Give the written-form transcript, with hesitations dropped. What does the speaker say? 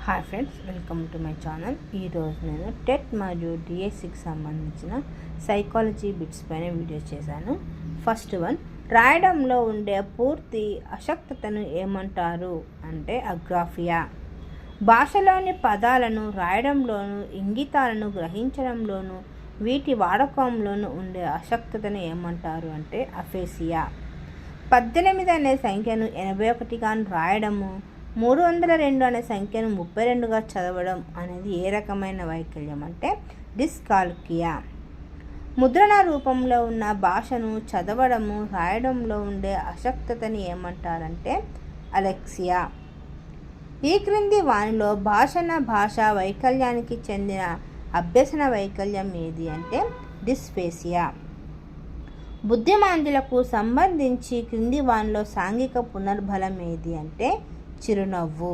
Hi friends, welcome to my channel. ఈరోజు నేను TET మరియు డిఎస్సికి సంబంధించిన సైకాలజీ బిట్స్ పైన వీడియో చేశాను. ఫస్ట్ వన్, రాయడంలో ఉండే పూర్తి అశక్తతను ఏమంటారు అంటే అగ్రాఫియా. భాషలోని పదాలను రాయడంలోనూ ఇంగితాలను గ్రహించడంలోనూ వీటి వాడకంలోనూ ఉండే అశక్తతను ఏమంటారు అంటే అఫేసియా. 18 అనే సంఖ్యను 81గా రాయడము, 302 అనే సంఖ్యను 32గా చదవడం అనేది ఏ రకమైన వైకల్యం అంటే డిస్కాల్కియా. ముద్రణ రూపంలో ఉన్న భాషను చదవడము, రాయడంలో ఉండే అశక్తతని ఏమంటారంటే అలెక్సియా. ఈ క్రింది వానిలో భాషా వైకల్యానికి చెందిన అభ్యసన వైకల్యం ఏది అంటే డిస్ఫేసియా. బుద్ధిమాంద్యులకు సంబంధించి క్రింది వానిలో సాంఘిక పునర్బలం ఏది అంటే చిరునవ్వు.